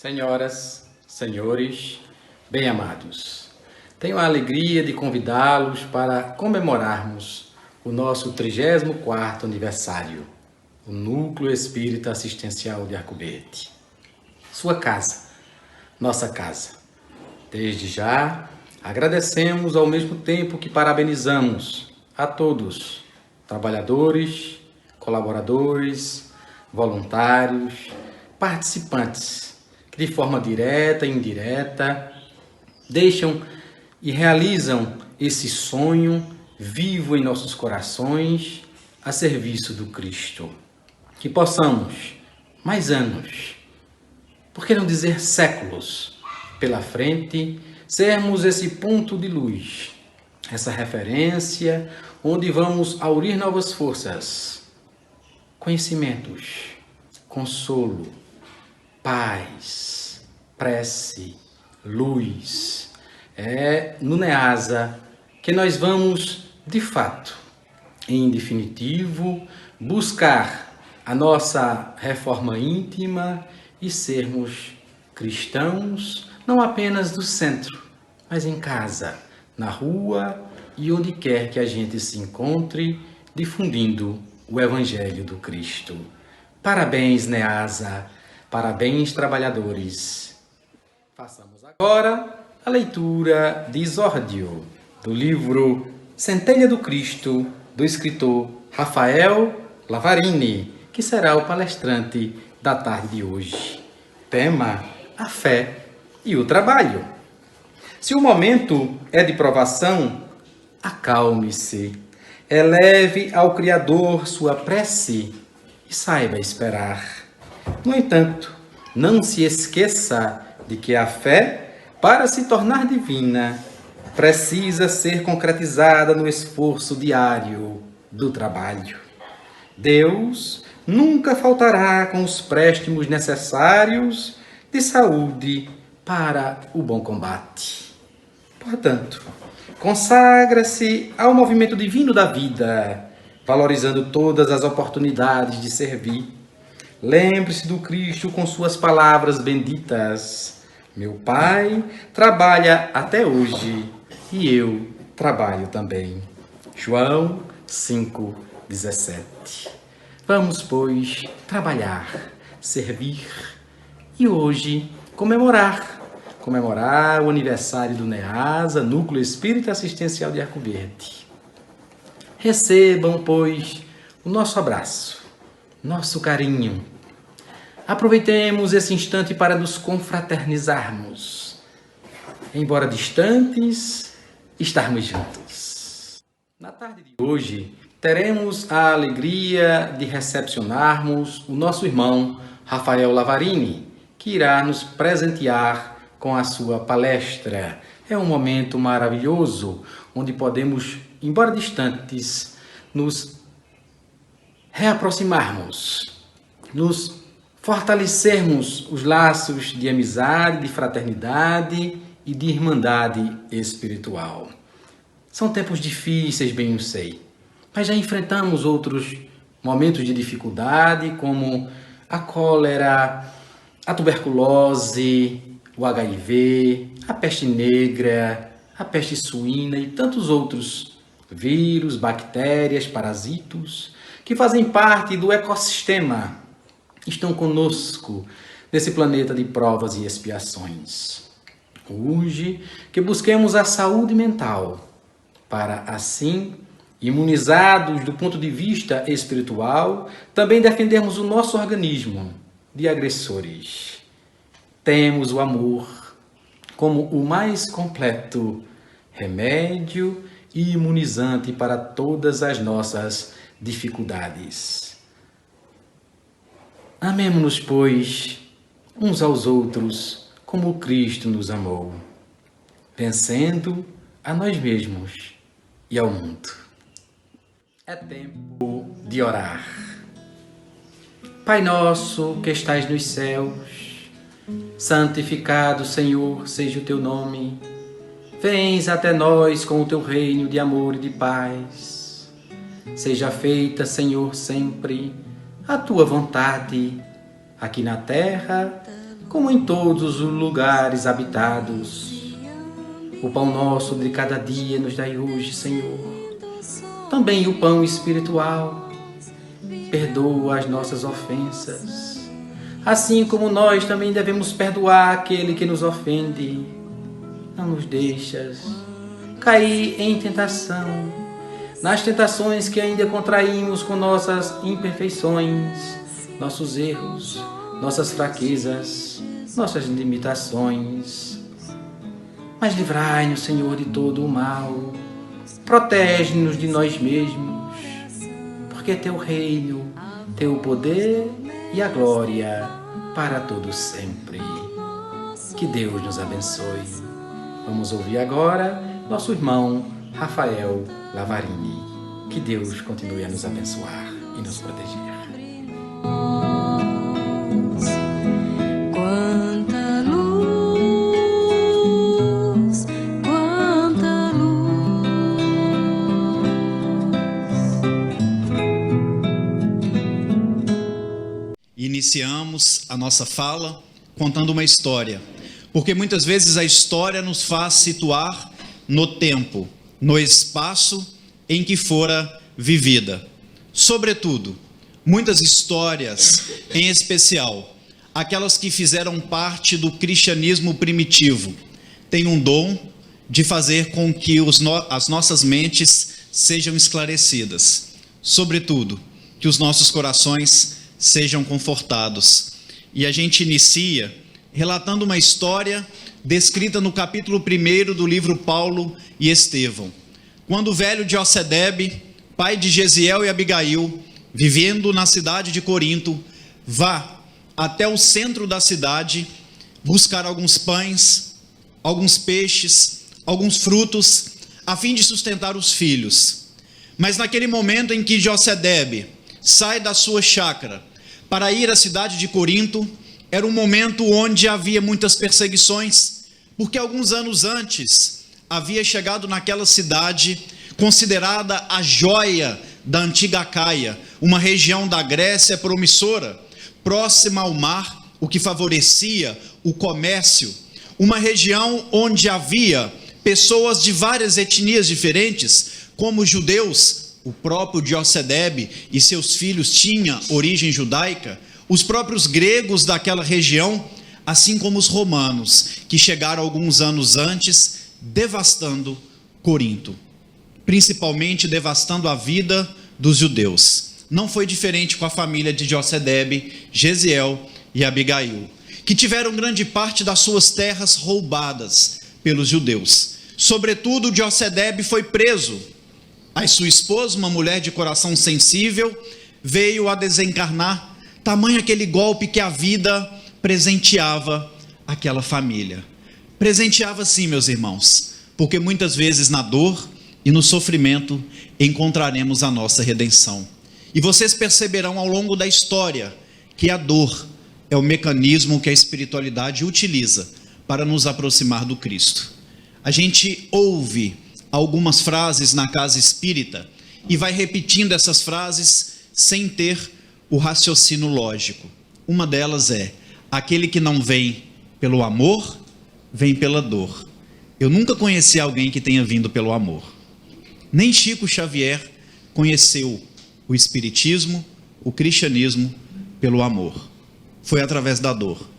Senhoras, senhores, bem-amados, tenho a alegria de convidá-los para comemorarmos o nosso 34º aniversário, o Núcleo Espírita Assistencial de Arco Verde. Sua casa, nossa casa. Desde já, agradecemos ao mesmo tempo que parabenizamos a todos, trabalhadores, colaboradores, voluntários, participantes, que de forma direta e indireta deixam e realizam esse sonho vivo em nossos corações a serviço do Cristo. Que possamos, mais anos, por que não dizer séculos, pela frente, sermos esse ponto de luz, essa referência onde vamos aurir novas forças, conhecimentos, consolo, paz, prece, luz. É no NEASA que nós vamos, de fato, em definitivo, buscar a nossa reforma íntima e sermos cristãos, não apenas do centro, mas em casa, na rua e onde quer que a gente se encontre, difundindo o Evangelho do Cristo. Parabéns, NEASA! Parabéns, trabalhadores! Façamos agora a leitura de exórdio do livro Centelha do Cristo, do escritor Rafael Lavarini, que será o palestrante da tarde de hoje. Tema: a fé e o trabalho. Se o momento é de provação, acalme-se, eleve ao Criador sua prece e saiba esperar. No entanto, não se esqueça de que a fé, para se tornar divina, precisa ser concretizada no esforço diário do trabalho. Deus nunca faltará com os préstimos necessários de saúde para o bom combate. Portanto, consagra-se ao movimento divino da vida, valorizando todas as oportunidades de servir. Lembre-se do Cristo com suas palavras benditas: meu Pai trabalha até hoje e eu trabalho também. João 5,17. Vamos, pois, trabalhar, servir e hoje comemorar o aniversário do NEASA, Núcleo Espírita Assistencial de Arco Verde. Recebam, pois, o nosso abraço, nosso carinho. Aproveitemos esse instante para nos confraternizarmos. Embora distantes, estarmos juntos. Na tarde de hoje, teremos a alegria de recepcionarmos o nosso irmão Rafael Lavarini, que irá nos presentear com a sua palestra. É um momento maravilhoso, onde podemos, embora distantes, nos reaproximarmos, nos fortalecermos os laços de amizade, de fraternidade e de irmandade espiritual. São tempos difíceis, bem eu sei, mas já enfrentamos outros momentos de dificuldade, como a cólera, a tuberculose, o HIV, a peste negra, a peste suína e tantos outros vírus, bactérias, parasitos, que fazem parte do ecossistema, estão conosco nesse planeta de provas e expiações. Urge que busquemos a saúde mental, para assim, imunizados do ponto de vista espiritual, também defendermos o nosso organismo de agressores. Temos o amor como o mais completo remédio e imunizante para todas as nossas dificuldades. Amemo-nos, pois, uns aos outros como Cristo nos amou, vencendo a nós mesmos e ao mundo. É tempo de orar. Pai nosso que estais nos céus, santificado, Senhor, seja o teu nome. Vens até nós com o teu reino de amor e de paz. Seja feita, Senhor, sempre a tua vontade, aqui na terra como em todos os lugares habitados. O pão nosso de cada dia nos dai hoje, Senhor. Também o pão espiritual. Perdoa as nossas ofensas, assim como nós também devemos perdoar aquele que nos ofende. Não nos deixas cair em tentação, nas tentações que ainda contraímos com nossas imperfeições, nossos erros, nossas fraquezas, nossas limitações. Mas livrai-nos, Senhor, de todo o mal. Protege-nos de nós mesmos, porque é teu reino, teu poder e a glória para todos sempre. Que Deus nos abençoe. Vamos ouvir agora nosso irmão Rafael Lavarini. Que Deus continue a nos abençoar e nos proteger. Quanta luz, quanta luz. Iniciamos a nossa fala contando uma história, porque muitas vezes a história nos faz situar no tempo, no espaço em que fora vivida. Sobretudo, muitas histórias, em especial, aquelas que fizeram parte do cristianismo primitivo, têm um dom de fazer com que as nossas mentes sejam esclarecidas. Sobretudo, que os nossos corações sejam confortados. E a gente inicia relatando uma história descrita no capítulo 1 do livro Paulo e Estevão. Quando o velho Josedebe, pai de Gesiel e Abigail, vivendo na cidade de Corinto, vá até o centro da cidade buscar alguns pães, alguns peixes, alguns frutos, a fim de sustentar os filhos. Mas naquele momento em que Josedebe sai da sua chácara para ir à cidade de Corinto, era um momento onde havia muitas perseguições, porque alguns anos antes havia chegado naquela cidade, considerada a joia da antiga Acaia, uma região da Grécia promissora, próxima ao mar, o que favorecia o comércio, uma região onde havia pessoas de várias etnias diferentes, como judeus. O próprio Josedebe e seus filhos tinham origem judaica, os próprios gregos daquela região, assim como os romanos, que chegaram alguns anos antes, devastando Corinto, principalmente devastando a vida dos judeus. Não foi diferente com a família de Josedebe, Gesiel e Abigail, que tiveram grande parte das suas terras roubadas pelos judeus. Sobretudo, Josedebe foi preso. A sua esposa, uma mulher de coração sensível, veio a desencarnar. Tamanho aquele golpe que a vida presenteava aquela família. Presenteava sim, meus irmãos, porque muitas vezes na dor e no sofrimento encontraremos a nossa redenção. E vocês perceberão ao longo da história que a dor é o mecanismo que a espiritualidade utiliza para nos aproximar do Cristo. A gente ouve algumas frases na casa espírita e vai repetindo essas frases sem ter o raciocínio lógico. Uma delas é: aquele que não vem pelo amor, vem pela dor. Eu nunca conheci alguém que tenha vindo pelo amor. Nem Chico Xavier conheceu o espiritismo, o cristianismo pelo amor. Foi através da dor.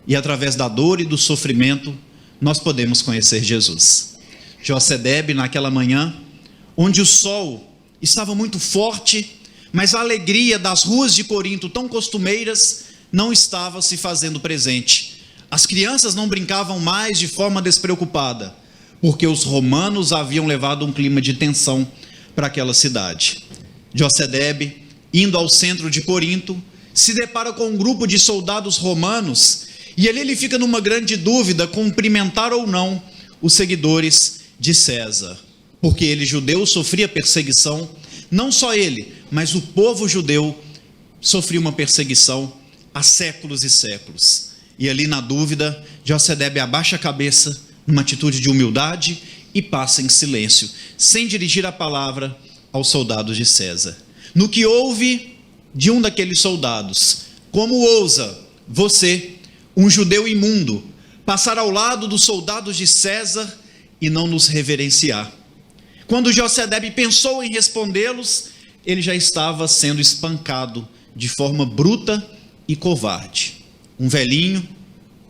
E através da dor e do sofrimento nós podemos conhecer Jesus. Josedebe, naquela manhã, onde o sol estava muito forte, mas a alegria das ruas de Corinto, tão costumeiras, não estava se fazendo presente. As crianças não brincavam mais de forma despreocupada, porque os romanos haviam levado um clima de tensão para aquela cidade. Josedebe, indo ao centro de Corinto, se depara com um grupo de soldados romanos, e ali ele fica numa grande dúvida, cumprimentar ou não os seguidores de César, porque ele, judeu, sofria perseguição. Não só ele, mas o povo judeu sofria uma perseguição há séculos e séculos. E ali na dúvida, Josedebe abaixa a cabeça, numa atitude de humildade, e passa em silêncio, sem dirigir a palavra aos soldados de César. No que ouve de um daqueles soldados: como ousa você, um judeu imundo, passar ao lado dos soldados de César e não nos reverenciar. Quando Josedebe pensou em respondê-los, ele já estava sendo espancado de forma bruta e covarde. Um velhinho,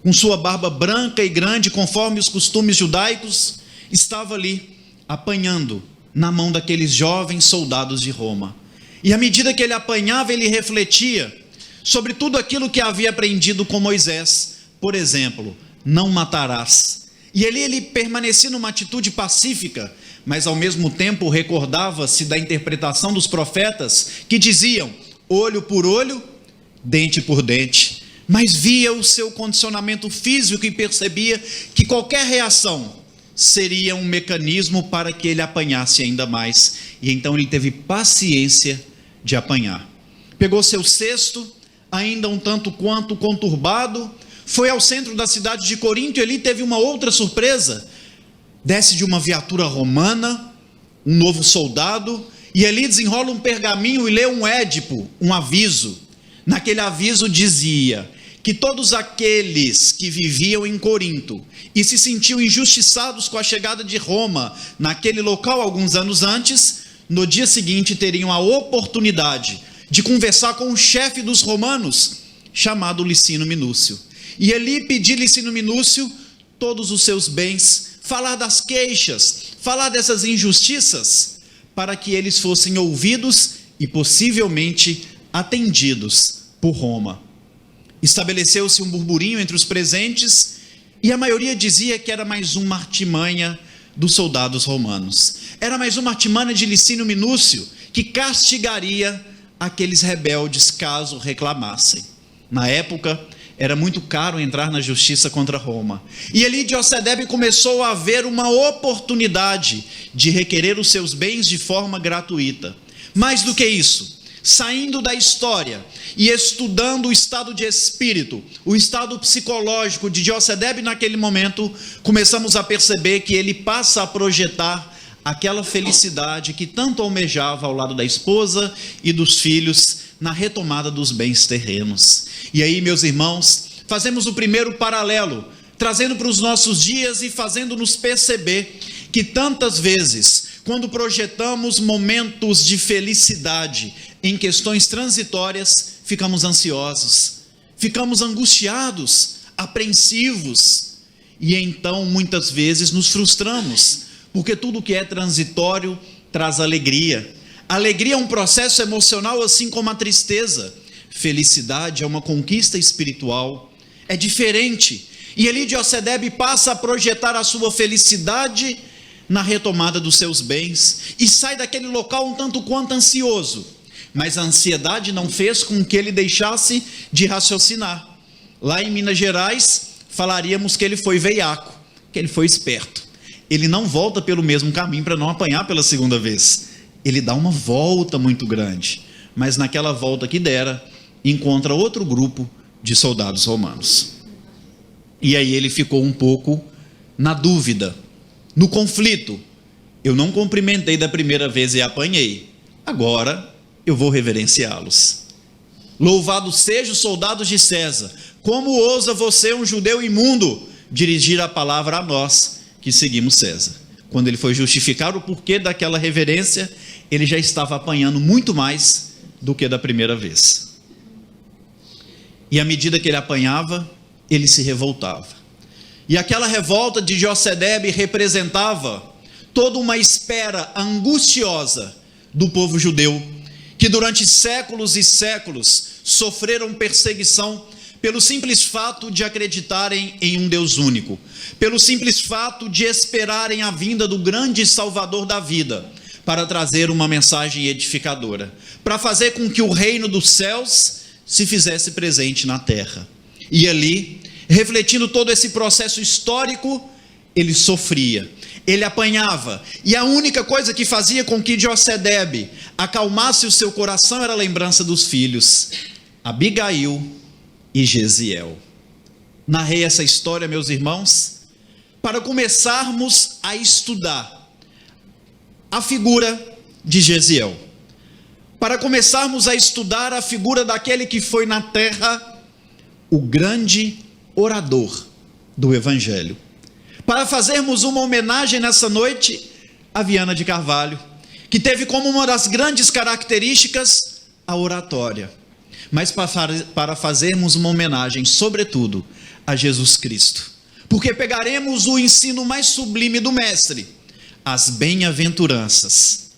com sua barba branca e grande, conforme os costumes judaicos, estava ali, apanhando na mão daqueles jovens soldados de Roma. E à medida que ele apanhava, ele refletia sobre tudo aquilo que havia aprendido com Moisés. Por exemplo, não matarás. E ele permanecia numa atitude pacífica, mas ao mesmo tempo recordava-se da interpretação dos profetas que diziam: olho por olho, dente por dente. Mas via o seu condicionamento físico e percebia que qualquer reação seria um mecanismo para que ele apanhasse ainda mais. E então ele teve paciência de apanhar. Pegou seu cesto, ainda um tanto quanto conturbado, foi ao centro da cidade de Corinto e ali teve uma outra surpresa. Desce de uma viatura romana, um novo soldado, e ali desenrola um pergaminho e lê um édipo, um aviso. Naquele aviso dizia que todos aqueles que viviam em Corinto e se sentiam injustiçados com a chegada de Roma naquele local alguns anos antes, no dia seguinte teriam a oportunidade de conversar com o chefe dos romanos, chamado Licínio Minúcio. E ali pedir Licínio Minúcio todos os seus bens, falar das queixas, falar dessas injustiças, para que eles fossem ouvidos e possivelmente atendidos por Roma. Estabeleceu-se um burburinho entre os presentes e a maioria dizia que era mais uma artimanha dos soldados romanos. Era mais uma artimanha de Licínio Minúcio que castigaria aqueles rebeldes caso reclamassem. Na época, era muito caro entrar na justiça contra Roma. E ali Josedebe começou a ver uma oportunidade de requerer os seus bens de forma gratuita. Mais do que isso, saindo da história e estudando o estado de espírito, o estado psicológico de Josedebe naquele momento, começamos a perceber que ele passa a projetar aquela felicidade que tanto almejava ao lado da esposa e dos filhos na retomada dos bens terrenos. E aí, meus irmãos, fazemos o primeiro paralelo, trazendo para os nossos dias e fazendo-nos perceber que tantas vezes, quando projetamos momentos de felicidade em questões transitórias, ficamos ansiosos, ficamos angustiados, apreensivos, e então muitas vezes nos frustramos, porque tudo que é transitório traz alegria. Alegria é um processo emocional assim como a tristeza. Felicidade é uma conquista espiritual, é diferente. E ali Josedebe passa a projetar a sua felicidade na retomada dos seus bens e sai daquele local um tanto quanto ansioso. Mas a ansiedade não fez com que ele deixasse de raciocinar. Lá em Minas Gerais, falaríamos que ele foi veiaco, que ele foi esperto. Ele não volta pelo mesmo caminho para não apanhar pela segunda vez. Ele dá uma volta muito grande, mas naquela volta que dera, encontra outro grupo de soldados romanos. E aí ele ficou um pouco na dúvida, no conflito. Eu não cumprimentei da primeira vez e apanhei. Agora eu vou reverenciá-los. Louvado seja os soldados de César. Como ousa você, um judeu imundo, dirigir a palavra a nós que seguimos César? Quando ele foi justificar o porquê daquela reverência, ele já estava apanhando muito mais do que da primeira vez. E à medida que ele apanhava, ele se revoltava. E aquela revolta de Josedebe representava toda uma espera angustiosa do povo judeu, que durante séculos e séculos sofreram perseguição pelo simples fato de acreditarem em um Deus único, pelo simples fato de esperarem a vinda do grande Salvador da vida, para trazer uma mensagem edificadora, para fazer com que o reino dos céus se fizesse presente na terra. E ali, refletindo todo esse processo histórico, ele sofria, ele apanhava, e a única coisa que fazia com que Josedebe acalmasse o seu coração era a lembrança dos filhos, Abigail e Jesiel. Narrei essa história, meus irmãos, para começarmos a estudar a figura de Jesiel, para começarmos a estudar a figura daquele que foi na terra o grande orador do Evangelho. Para fazermos uma homenagem nessa noite a Viana de Carvalho, que teve como uma das grandes características a oratória. Mas para fazermos uma homenagem, sobretudo, a Jesus Cristo. Porque pegaremos o ensino mais sublime do Mestre, as bem-aventuranças.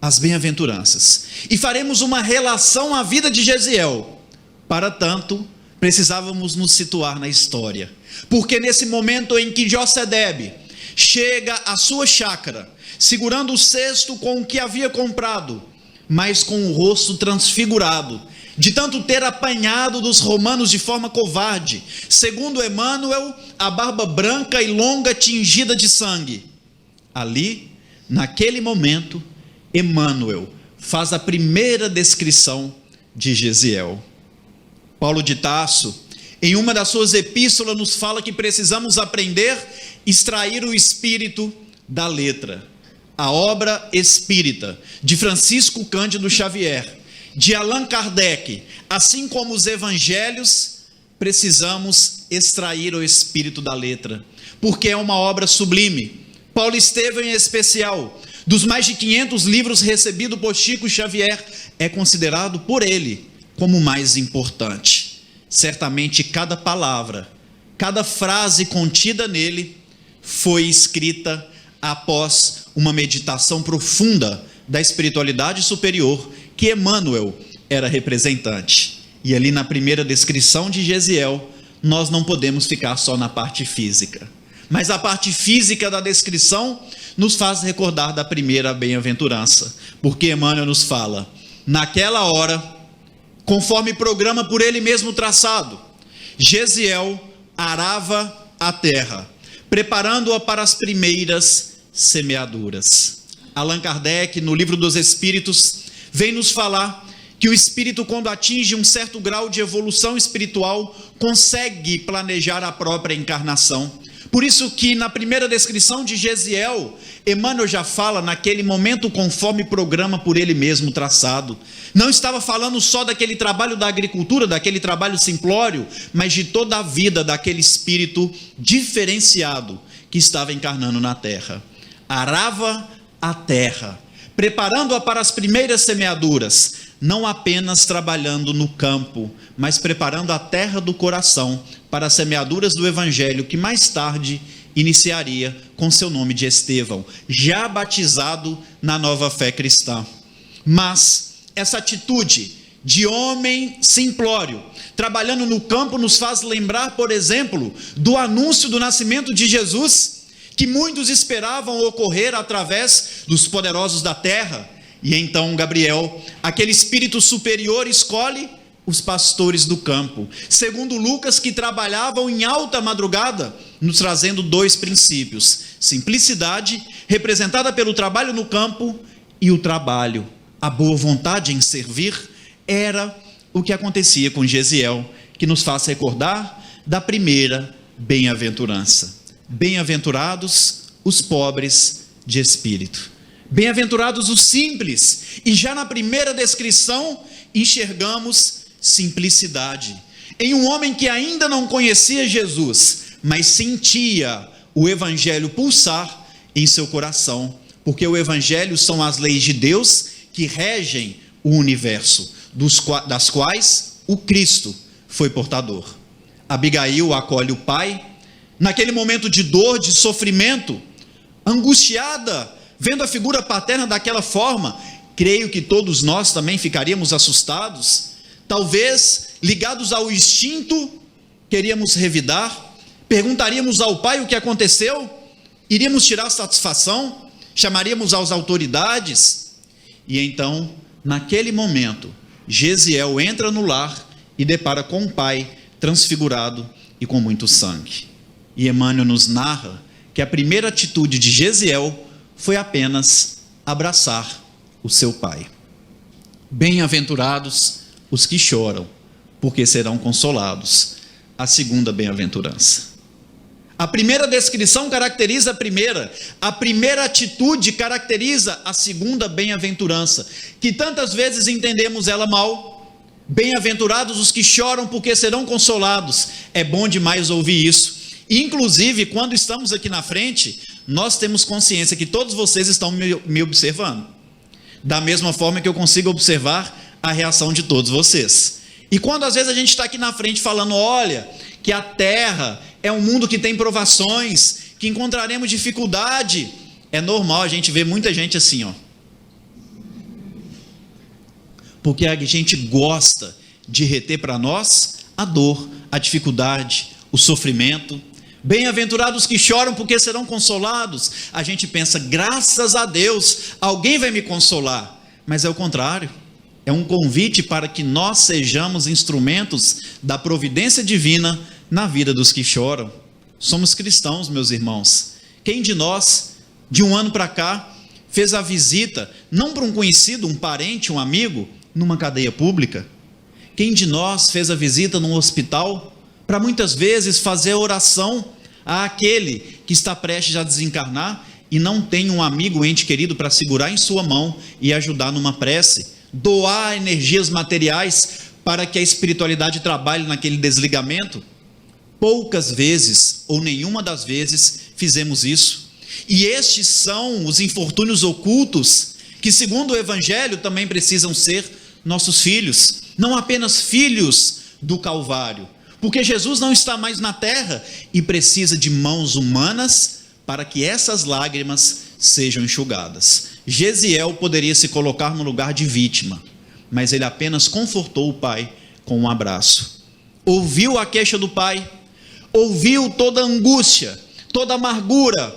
As bem-aventuranças. E faremos uma relação à vida de Gesiel. Para tanto, precisávamos nos situar na história. Porque nesse momento em que Josedebe chega à sua chácara, segurando o cesto com o que havia comprado, mas com o rosto transfigurado, de tanto ter apanhado dos romanos de forma covarde, segundo Emmanuel, a barba branca e longa tingida de sangue. Ali, naquele momento, Emmanuel faz a primeira descrição de Gesiel. Paulo de Tarso, em uma das suas epístolas, nos fala que precisamos aprender a extrair o espírito da letra. A obra espírita de Francisco Cândido Xavier, de Allan Kardec, assim como os evangelhos, precisamos extrair o espírito da letra, porque é uma obra sublime. Paulo Estevão, em especial, dos mais de 500 livros recebidos por Chico Xavier, é considerado por ele como o mais importante. Certamente cada palavra, cada frase contida nele foi escrita após uma meditação profunda da espiritualidade superior que Emmanuel era representante. E ali na primeira descrição de Gesiel, nós não podemos ficar só na parte física. Mas a parte física da descrição nos faz recordar da primeira bem-aventurança. Porque Emmanuel nos fala, naquela hora, conforme programa por ele mesmo traçado, Gesiel arava a terra, preparando-a para as primeiras semeaduras. Allan Kardec, no Livro dos Espíritos, vem nos falar que o espírito, quando atinge um certo grau de evolução espiritual, consegue planejar a própria encarnação. Por isso que na primeira descrição de Gesiel, Emmanuel já fala naquele momento conforme programa por ele mesmo traçado. Não estava falando só daquele trabalho da agricultura, daquele trabalho simplório, mas de toda a vida daquele espírito diferenciado que estava encarnando na terra. Arava a terra, preparando-a para as primeiras semeaduras, não apenas trabalhando no campo, mas preparando a terra do coração para as semeaduras do Evangelho, que mais tarde iniciaria com seu nome de Estevão, já batizado na nova fé cristã. Mas essa atitude de homem simplório, trabalhando no campo, nos faz lembrar, por exemplo, do anúncio do nascimento de Jesus, que muitos esperavam ocorrer através dos poderosos da terra. E então Gabriel, aquele espírito superior, escolhe os pastores do campo, segundo Lucas, que trabalhavam em alta madrugada, nos trazendo dois princípios: simplicidade, representada pelo trabalho no campo, e o trabalho, a boa vontade em servir, era o que acontecia com Gesiel, que nos faz recordar da primeira bem-aventurança. Bem-aventurados os pobres de espírito, bem-aventurados os simples. E já na primeira descrição enxergamos simplicidade em um homem que ainda não conhecia Jesus, mas sentia o Evangelho pulsar em seu coração, porque o Evangelho são as leis de Deus que regem o universo, das quais o Cristo foi portador. Abigail acolhe o pai naquele momento de dor, de sofrimento, angustiada, vendo a figura paterna daquela forma. Creio que todos nós também ficaríamos assustados, talvez ligados ao instinto, queríamos revidar, perguntaríamos ao pai o que aconteceu, iríamos tirar satisfação, chamaríamos as autoridades. E então, naquele momento, Gesiel entra no lar e depara com o pai transfigurado e com muito sangue. E Emmanuel nos narra que a primeira atitude de Gesiel foi apenas abraçar o seu pai. Bem-aventurados os que choram, porque serão consolados. A segunda bem-aventurança. A primeira descrição caracteriza a primeira atitude caracteriza a segunda bem-aventurança, que tantas vezes entendemos ela mal, Bem-aventurados os que choram, porque serão consolados. É bom demais ouvir isso. Inclusive, quando estamos aqui na frente, nós temos consciência que todos vocês estão me observando. Da mesma forma que eu consigo observar a reação de todos vocês. E quando às vezes a gente está aqui na frente falando, olha, que a terra é um mundo que tem provações, que encontraremos dificuldade, é normal a gente ver muita gente assim, ó. Porque a gente gosta de reter para nós a dor, a dificuldade, o sofrimento. Bem-aventurados que choram, porque serão consolados. A gente pensa, graças a Deus, alguém vai me consolar. Mas é o contrário. É um convite para que nós sejamos instrumentos da providência divina na vida dos que choram. Somos cristãos, meus irmãos. Quem de nós, de um ano para cá, fez a visita, não para um conhecido, um parente, um amigo, numa cadeia pública? Quem de nós fez a visita num hospital, para muitas vezes fazer oração àquele que está prestes a desencarnar e não tem um amigo, ente querido para segurar em sua mão e ajudar numa prece, doar energias materiais para que a espiritualidade trabalhe naquele desligamento? Poucas vezes, ou nenhuma das vezes, fizemos isso. E estes são os infortúnios ocultos que, segundo o Evangelho, também precisam ser nossos filhos, não apenas filhos do Calvário, porque Jesus não está mais na terra e precisa de mãos humanas para que essas lágrimas sejam enxugadas. Gesiel poderia se colocar no lugar de vítima, mas ele apenas confortou o pai com um abraço. Ouviu a queixa do pai, ouviu toda a angústia, toda a amargura,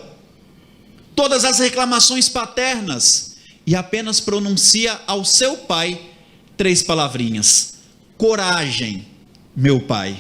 todas as reclamações paternas, e apenas pronuncia ao seu pai 3 palavrinhas: coragem, meu pai.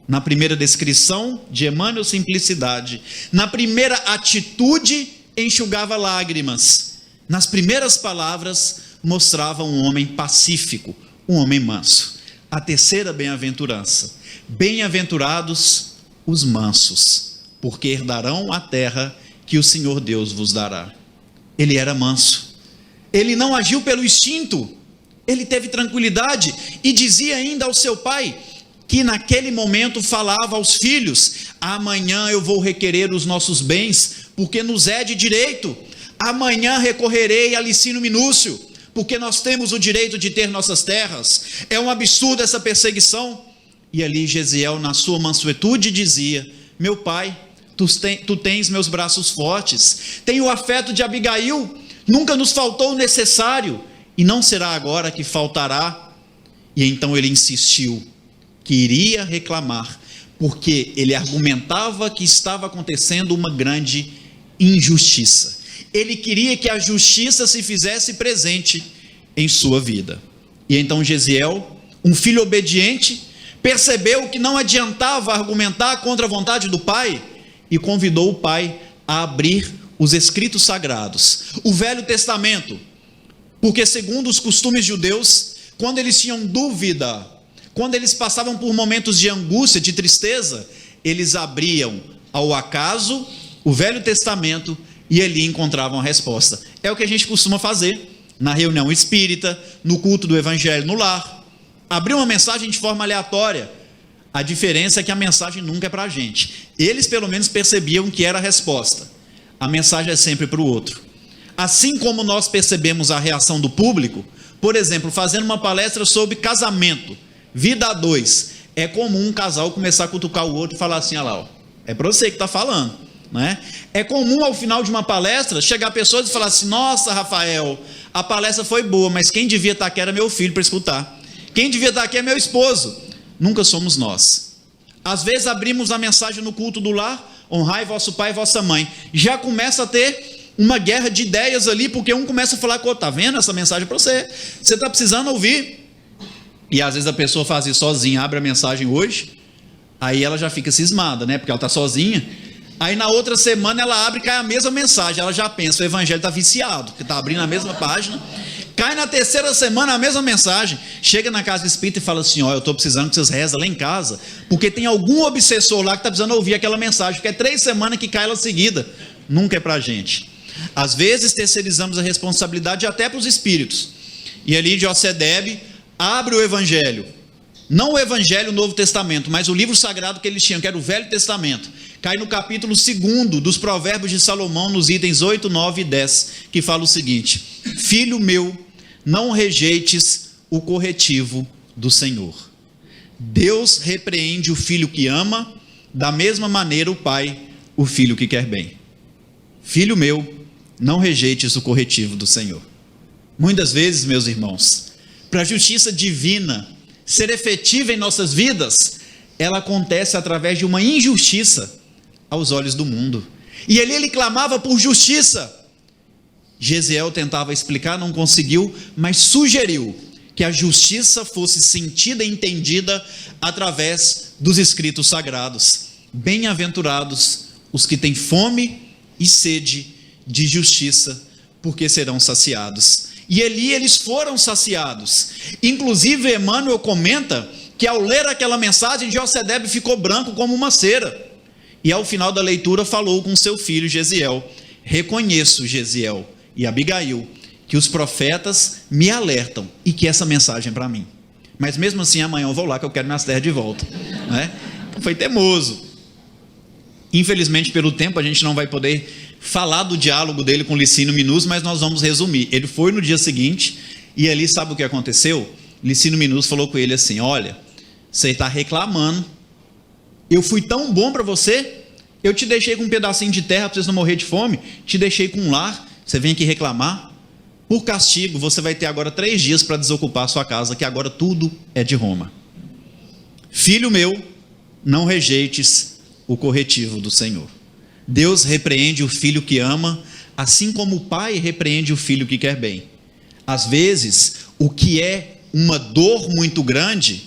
Na primeira descrição de Emmanuel, simplicidade. Na primeira atitude, enxugava lágrimas. Nas primeiras palavras, mostrava um homem pacífico, um homem manso. A terceira bem-aventurança: bem-aventurados os mansos, porque herdarão a terra que o Senhor Deus vos dará. Ele era manso, ele não agiu pelo instinto, ele teve tranquilidade e dizia ainda ao seu pai, que naquele momento falava aos filhos: amanhã eu vou requerer os nossos bens, porque nos é de direito. Amanhã recorrerei a Licínio Minúcio, porque nós temos o direito de ter nossas terras. É um absurdo essa perseguição. E ali Gesiel, na sua mansuetude, dizia: meu pai, tu tens meus braços fortes, tem o afeto de Abigail, nunca nos faltou o necessário, e não será agora que faltará. E então ele insistiu que iria reclamar, porque ele argumentava que estava acontecendo uma grande injustiça. Ele queria que a justiça se fizesse presente em sua vida. E então Gesiel, um filho obediente, percebeu que não adiantava argumentar contra a vontade do pai e convidou o pai a abrir os escritos sagrados, o Velho Testamento, porque segundo os costumes judeus, quando eles tinham dúvida, quando eles passavam por momentos de angústia, de tristeza, eles abriam ao acaso o Velho Testamento e ali encontravam a resposta. É o que a gente costuma fazer na reunião espírita, no culto do Evangelho no lar. Abrir uma mensagem de forma aleatória. A diferença é que a mensagem nunca é para a gente. Eles pelo menos percebiam que era a resposta. A mensagem é sempre para o outro. Assim como nós percebemos a reação do público, por exemplo, fazendo uma palestra sobre casamento, vida a dois, é comum um casal começar a cutucar o outro e falar assim: olha lá, ó, é para você que está falando, né? É comum ao final de uma palestra chegar pessoas e falar assim: nossa, Rafael, a palestra foi boa, mas quem devia estar aqui era meu filho para escutar, quem devia estar aqui é meu esposo. Nunca somos nós. Às vezes abrimos a mensagem no culto do lar: honrai vosso pai e vossa mãe. Já começa a ter uma guerra de ideias ali, porque um começa a falar: tá vendo, essa mensagem é para você, você está precisando ouvir. E às vezes a pessoa faz isso sozinha, abre a mensagem hoje, aí ela já fica cismada, né? Porque ela está sozinha. Aí na outra semana ela abre e cai a mesma mensagem, ela já pensa: o evangelho está viciado, porque está abrindo a mesma página. Cai na terceira semana a mesma mensagem, chega na casa espírita e fala assim: ó, eu estou precisando que vocês rezem lá em casa, porque tem algum obsessor lá que está precisando ouvir aquela mensagem, porque é 3 semanas que cai ela seguida. Nunca é para a gente. Às vezes terceirizamos a responsabilidade até para os espíritos. E ali José Debe abre o Evangelho, não o Evangelho, o Novo Testamento, mas o livro sagrado que eles tinham, que era o Velho Testamento, cai no capítulo 2 dos Provérbios de Salomão, nos itens 8, 9 e 10, que fala o seguinte: filho meu, não rejeites o corretivo do Senhor. Deus repreende o filho que ama, da mesma maneira o pai, o filho que quer bem. Filho meu, não rejeites o corretivo do Senhor. Muitas vezes, meus irmãos, para a justiça divina ser efetiva em nossas vidas, ela acontece através de uma injustiça aos olhos do mundo. E ele clamava por justiça. Gesiel tentava explicar, não conseguiu, mas sugeriu que a justiça fosse sentida e entendida através dos escritos sagrados. Bem-aventurados os que têm fome e sede de justiça, porque serão saciados. E eles foram saciados. Inclusive, Emmanuel comenta que ao ler aquela mensagem, Josedebe ficou branco como uma cera. E ao final da leitura falou com seu filho Gesiel: reconheço, Gesiel e Abigail, que os profetas me alertam e que essa mensagem é para mim. Mas mesmo assim, amanhã eu vou lá que eu quero minhas terras de volta. Né? Foi teimoso. Infelizmente, pelo tempo, a gente não vai poder falar do diálogo dele com Licínio Minus, mas nós vamos resumir. Ele foi no dia seguinte, e ali sabe o que aconteceu? Licínio Minus falou com ele assim: olha, você está reclamando, eu fui tão bom para você, eu te deixei com um pedacinho de terra para você não morrer de fome, te deixei com um lar, você vem aqui reclamar? Por castigo, você vai ter agora 3 dias para desocupar a sua casa, que agora tudo é de Roma. Filho meu, não rejeites o corretivo do Senhor. Deus repreende o filho que ama, assim como o pai repreende o filho que quer bem. Às vezes, o que é uma dor muito grande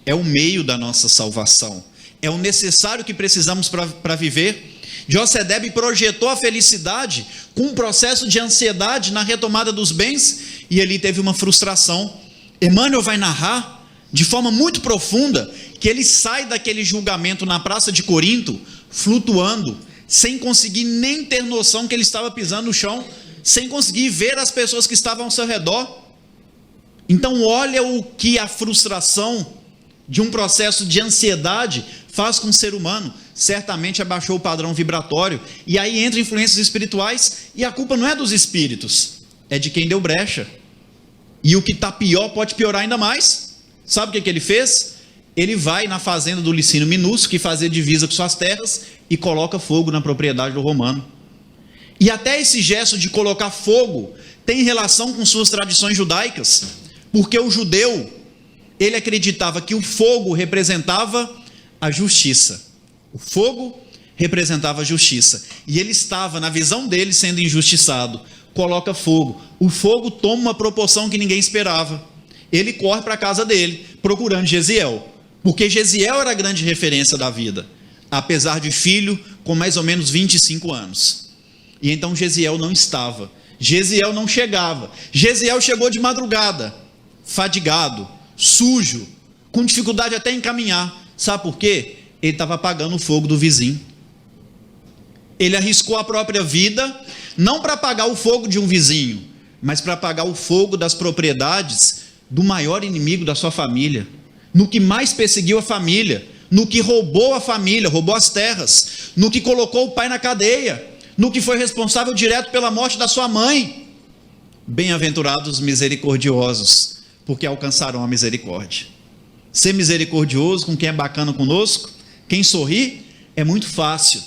é o meio da nossa salvação, é o necessário que precisamos para viver. Josedebe projetou a felicidade com um processo de ansiedade na retomada dos bens, e ele teve uma frustração. Emmanuel vai narrar de forma muito profunda que ele sai daquele julgamento na praça de Corinto flutuando, sem conseguir nem ter noção que ele estava pisando no chão, sem conseguir ver as pessoas que estavam ao seu redor. Então olha o que a frustração de um processo de ansiedade faz com o ser humano. Certamente abaixou o padrão vibratório, e aí entra influências espirituais, e a culpa não é dos espíritos, é de quem deu brecha. E o que está pior pode piorar ainda mais. Sabe o que ele fez? Ele vai na fazenda do Licínio Minus, que fazia divisa com suas terras, e coloca fogo na propriedade do romano. E até esse gesto de colocar fogo tem relação com suas tradições judaicas, porque o judeu, ele acreditava que o fogo representava a justiça. O fogo representava a justiça, e ele estava, na visão dele, sendo injustiçado. Coloca fogo, o fogo toma uma proporção que ninguém esperava. Ele corre para a casa dele, procurando Gesiel, porque Gesiel era a grande referência da vida, apesar de filho com mais ou menos 25 anos. E então Gesiel não estava, Gesiel não chegava. Gesiel chegou de madrugada, fadigado, sujo, com dificuldade até em caminhar. Sabe por quê? Ele estava apagando o fogo do vizinho. Ele arriscou a própria vida, não para apagar o fogo de um vizinho, mas para apagar o fogo das propriedades do maior inimigo da sua família, no que mais perseguiu a família, no que roubou a família, roubou as terras, no que colocou o pai na cadeia, no que foi responsável direto pela morte da sua mãe. Bem-aventurados os misericordiosos, porque alcançarão a misericórdia. Ser misericordioso com quem é bacana conosco, quem sorri, é muito fácil.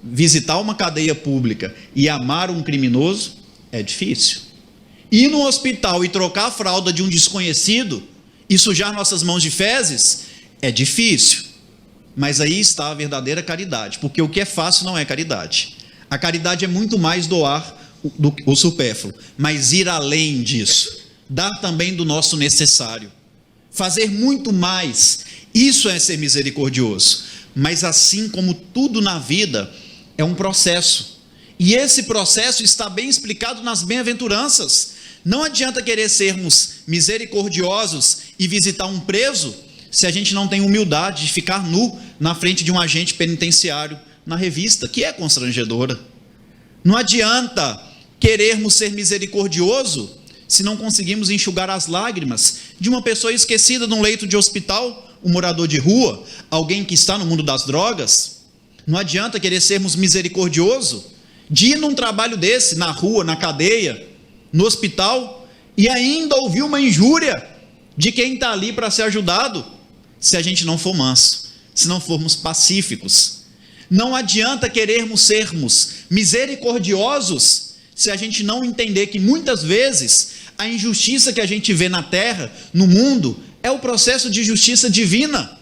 Visitar uma cadeia pública e amar um criminoso é difícil. Ir no hospital e trocar a fralda de um desconhecido e sujar nossas mãos de fezes é difícil. Mas aí está a verdadeira caridade, porque o que é fácil não é caridade. A caridade é muito mais doar o supérfluo, mas ir além disso, dar também do nosso necessário, fazer muito mais. Isso é ser misericordioso. Mas assim como tudo na vida, é um processo, e esse processo está bem explicado nas bem-aventuranças. Não adianta querer sermos misericordiosos e visitar um preso, se a gente não tem humildade de ficar nu na frente de um agente penitenciário na revista, que é constrangedora. Não adianta querermos ser misericordioso se não conseguimos enxugar as lágrimas de uma pessoa esquecida num leito de hospital, um morador de rua, alguém que está no mundo das drogas. Não adianta querer sermos misericordiosos de ir num trabalho desse, na rua, na cadeia, no hospital, e ainda ouvir uma injúria de quem está ali para ser ajudado, se a gente não for manso, se não formos pacíficos. Não adianta querermos sermos misericordiosos se a gente não entender que muitas vezes a injustiça que a gente vê na terra, no mundo, é o processo de justiça divina.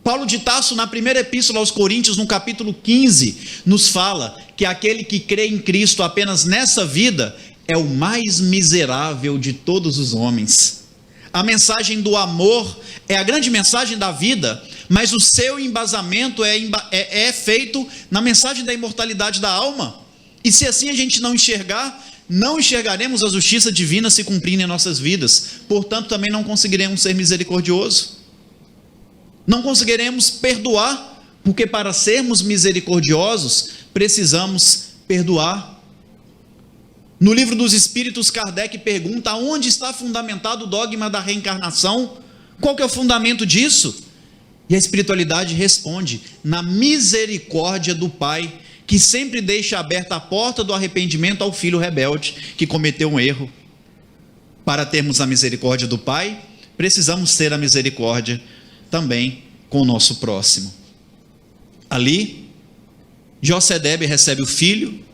Paulo de Tarso, na primeira epístola aos Coríntios, no capítulo 15, nos fala que aquele que crê em Cristo apenas nessa vida é o mais miserável de todos os homens. A mensagem do amor é a grande mensagem da vida, mas o seu embasamento é feito na mensagem da imortalidade da alma. E se assim a gente não enxergar, não enxergaremos a justiça divina se cumprindo em nossas vidas. Portanto, também não conseguiremos ser misericordiosos. Não conseguiremos perdoar, porque para sermos misericordiosos, precisamos perdoar. No livro dos Espíritos, Kardec pergunta onde está fundamentado o dogma da reencarnação? Qual que é o fundamento disso? E a espiritualidade responde: na misericórdia do Pai, que sempre deixa aberta a porta do arrependimento ao filho rebelde que cometeu um erro. Para termos a misericórdia do Pai, precisamos ter a misericórdia também com o nosso próximo. Ali, Josedebe recebe o filho,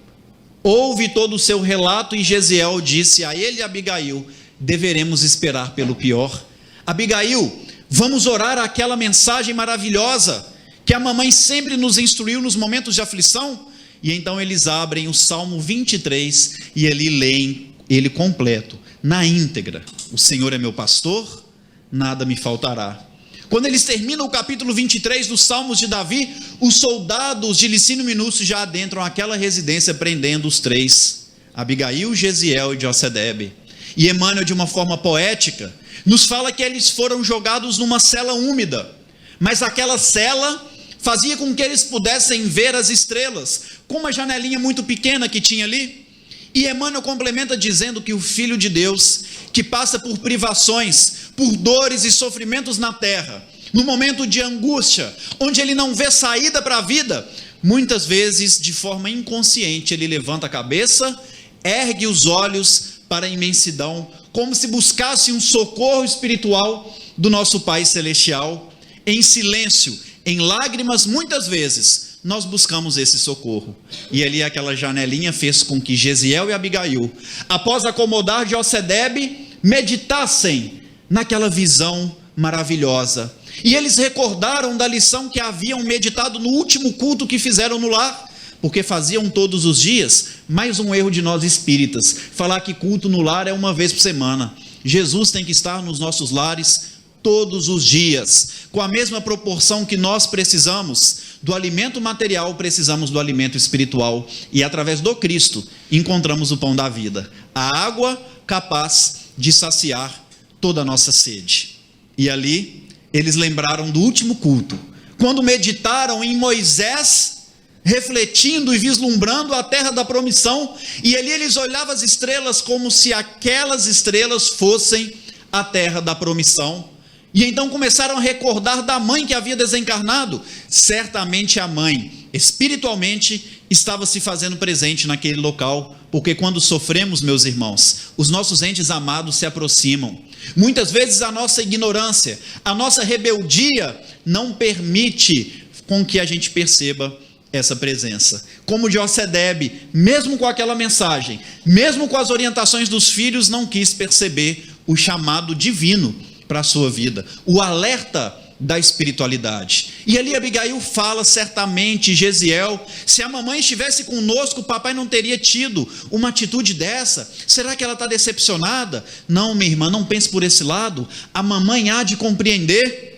ouve todo o seu relato e Jesiel disse a ele e a Abigail: deveremos esperar pelo pior. Abigail, vamos orar aquela mensagem maravilhosa que a mamãe sempre nos instruiu nos momentos de aflição. E então eles abrem o Salmo 23 e ali leem ele completo, na íntegra: o Senhor é meu pastor, nada me faltará. Quando eles terminam o capítulo 23 dos Salmos de Davi, os soldados de Licínio Minúcio já adentram aquela residência, prendendo os três, Abigail, Jesiel e Josedebe. E Emmanuel, de uma forma poética, nos fala que eles foram jogados numa cela úmida, mas aquela cela fazia com que eles pudessem ver as estrelas, com uma janelinha muito pequena que tinha ali. E Emmanuel complementa dizendo que o Filho de Deus, que passa por privações, por dores e sofrimentos na terra, no momento de angústia, onde ele não vê saída para a vida, muitas vezes, de forma inconsciente, ele levanta a cabeça, ergue os olhos para a imensidão, como se buscasse um socorro espiritual do nosso Pai Celestial. Em silêncio, em lágrimas, muitas vezes, nós buscamos esse socorro. E ali aquela janelinha fez com que Jesiel e Abigail, após acomodar Josedebe, meditassem naquela visão maravilhosa. E eles recordaram da lição que haviam meditado no último culto que fizeram no lar, porque faziam todos os dias. Mais um erro de nós espíritas, falar que culto no lar é uma vez por semana. Jesus tem que estar nos nossos lares todos os dias, com a mesma proporção que nós precisamos do alimento material, precisamos do alimento espiritual, e através do Cristo encontramos o pão da vida, a água capaz de saciar toda a nossa sede. E ali eles lembraram do último culto, quando meditaram em Moisés, refletindo e vislumbrando a terra da promissão, e ali eles olhavam as estrelas como se aquelas estrelas fossem a terra da promissão. E então começaram a recordar da mãe que havia desencarnado. Certamente a mãe, espiritualmente, estava se fazendo presente naquele local, porque quando sofremos, meus irmãos, os nossos entes amados se aproximam. Muitas vezes a nossa ignorância, a nossa rebeldia não permite com que a gente perceba essa presença. Como Josedebe, mesmo com aquela mensagem, mesmo com as orientações dos filhos, não quis perceber o chamado divino para a sua vida, o alerta da espiritualidade. E ali Abigail fala: certamente, Jesiel, se a mamãe estivesse conosco, o papai não teria tido uma atitude dessa. Será que ela está decepcionada? Não, minha irmã, não pense por esse lado. A mamãe há de compreender.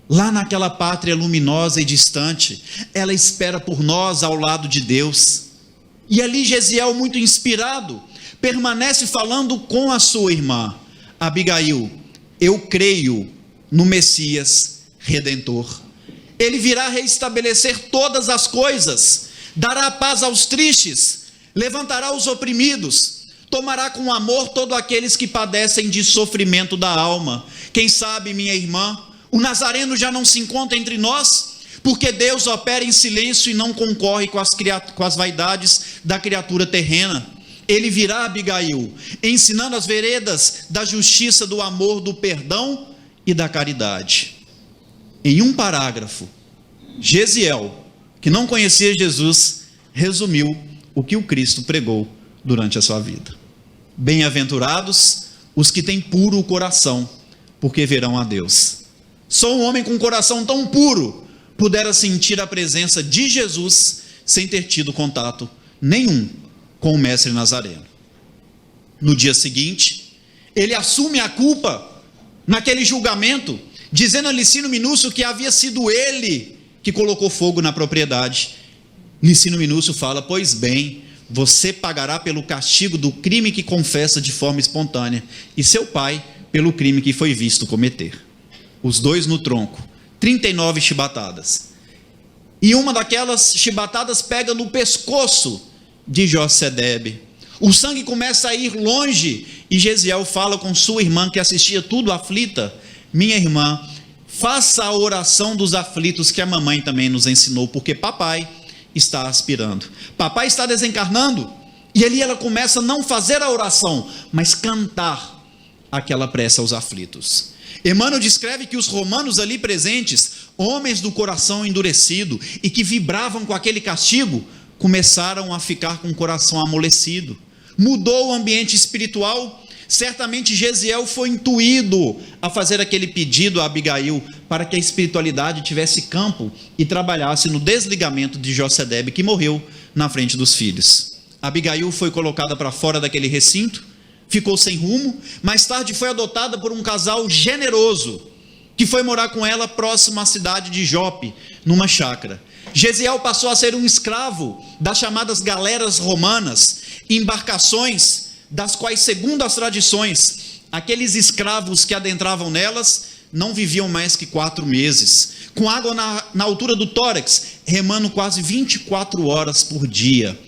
Lá naquela pátria luminosa e distante, ela espera por nós ao lado de Deus. E ali Jesiel, muito inspirado, permanece falando com a sua irmã Abigail: eu creio no Messias Redentor. Ele virá reestabelecer todas as coisas, dará paz aos tristes, levantará os oprimidos, Tomará com amor todos aqueles que padecem de sofrimento da alma. Quem sabe, minha irmã, o Nazareno já não se encontra entre nós, porque Deus opera em silêncio e não concorre com as vaidades da criatura terrena. Ele virá, Abigail, ensinando as veredas da justiça, do amor, do perdão e da caridade. Em um parágrafo, Gesiel, que não conhecia Jesus, resumiu o que o Cristo pregou durante a sua vida. Bem-aventurados os que têm puro o coração, porque verão a Deus. Só um homem com um coração tão puro pudera sentir a presença de Jesus sem ter tido contato nenhum com o mestre Nazareno. No dia seguinte, ele assume a culpa naquele julgamento, dizendo a Licínio Minúcio que havia sido ele que colocou fogo na propriedade. Licínio Minúcio fala: pois bem, você pagará pelo castigo do crime que confessa de forma espontânea, e seu pai pelo crime que foi visto cometer. Os dois no tronco, 39 chibatadas. E uma daquelas chibatadas pega no pescoço de Josedebe. O sangue começa a ir longe, e Gesiel fala com sua irmã, que assistia tudo aflita: minha irmã, faça a oração dos aflitos que a mamãe também nos ensinou, porque papai está aspirando. Papai está desencarnando. E ali ela começa a não fazer a oração, mas cantar aquela prece aos aflitos. Emmanuel descreve que os romanos ali presentes, homens do coração endurecido e que vibravam com aquele castigo, começaram a ficar com o coração amolecido. Mudou o ambiente espiritual. Certamente Gesiel foi intuído a fazer aquele pedido a Abigail para que a espiritualidade tivesse campo e trabalhasse no desligamento de Josedebe, que morreu na frente dos filhos. Abigail foi colocada para fora daquele recinto, ficou sem rumo. Mais tarde foi adotada por um casal generoso, que foi morar com ela próximo à cidade de Jope, numa chácara. Gesiel passou a ser um escravo das chamadas galeras romanas, embarcações das quais, segundo as tradições, aqueles escravos que adentravam nelas não viviam mais que 4 meses, com água na altura do tórax, remando quase 24 horas por dia,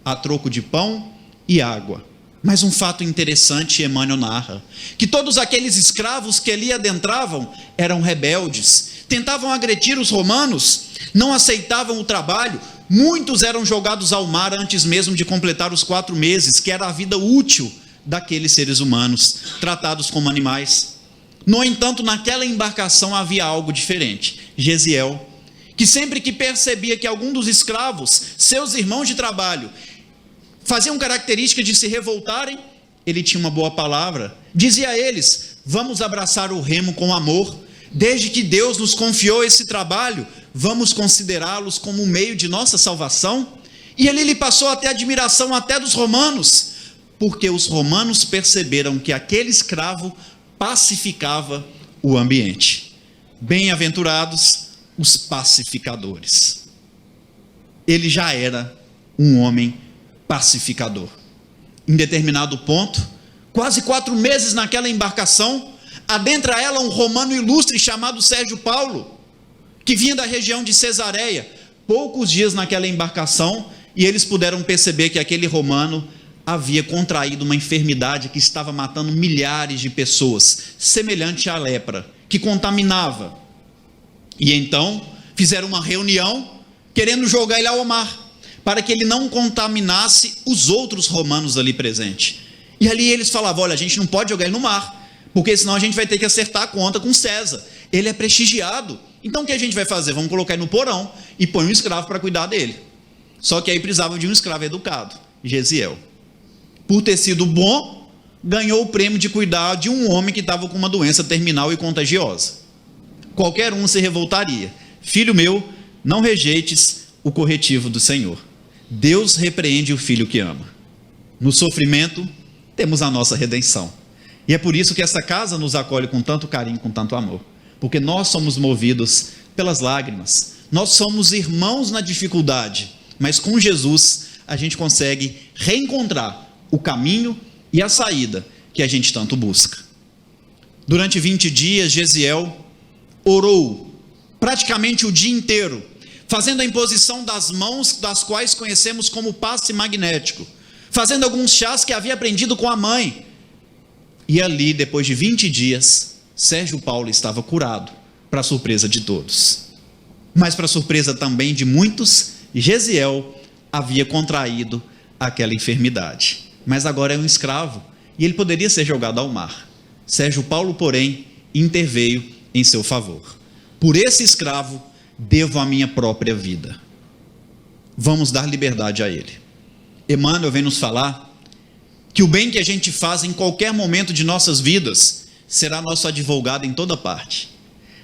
a troco de pão e água. Mas um fato interessante, Emmanuel narra, que todos aqueles escravos que ali adentravam eram rebeldes, tentavam agredir os romanos, não aceitavam o trabalho. Muitos eram jogados ao mar antes mesmo de completar os 4 meses, que era a vida útil daqueles seres humanos, tratados como animais. No entanto, naquela embarcação havia algo diferente. Gesiel, que sempre que percebia que algum dos escravos, seus irmãos de trabalho, faziam característica de se revoltarem, ele tinha uma boa palavra. Dizia a eles: vamos abraçar o remo com amor. Desde que Deus nos confiou esse trabalho, vamos considerá-los como um meio de nossa salvação. E ali ele passou a ter admiração até dos romanos, porque os romanos perceberam que aquele escravo pacificava o ambiente. Bem-aventurados os pacificadores. Ele já era um homem pacificador. Em determinado ponto, quase 4 meses naquela embarcação, adentra ela um romano ilustre chamado Sérgio Paulo, que vinha da região de Cesareia. Poucos dias naquela embarcação, e eles puderam perceber que aquele romano havia contraído uma enfermidade que estava matando milhares de pessoas, semelhante à lepra, que contaminava. E então fizeram uma reunião, querendo jogar ele ao mar, para que ele não contaminasse os outros romanos ali presentes. E ali eles falavam: olha, a gente não pode jogar ele no mar, porque senão a gente vai ter que acertar a conta com César. Ele é prestigiado. Então o que a gente vai fazer? Vamos colocar ele no porão e põe um escravo para cuidar dele. Só que aí precisava de um escravo educado, Gesiel. Por ter sido bom, ganhou o prêmio de cuidar de um homem que estava com uma doença terminal e contagiosa. Qualquer um se revoltaria. Filho meu, não rejeites o corretivo do Senhor. Deus repreende o filho que ama. No sofrimento, temos a nossa redenção. E é por isso que essa casa nos acolhe com tanto carinho, com tanto amor. Porque nós somos movidos pelas lágrimas. Nós somos irmãos na dificuldade. Mas com Jesus, a gente consegue reencontrar o caminho e a saída que a gente tanto busca. Durante 20 dias, Gesiel orou praticamente o dia inteiro, fazendo a imposição das mãos, das quais conhecemos como passe magnético, fazendo alguns chás que havia aprendido com a mãe. E ali, depois de 20 dias, Sérgio Paulo estava curado, para a surpresa de todos. Mas para a surpresa também de muitos, Gesiel havia contraído aquela enfermidade. Mas agora é um escravo, e ele poderia ser jogado ao mar. Sérgio Paulo, porém, interveio em seu favor. Por esse escravo, devo a minha própria vida. Vamos dar liberdade a ele. Emmanuel vem nos falar que o bem que a gente faz em qualquer momento de nossas vidas será nosso advogado em toda parte.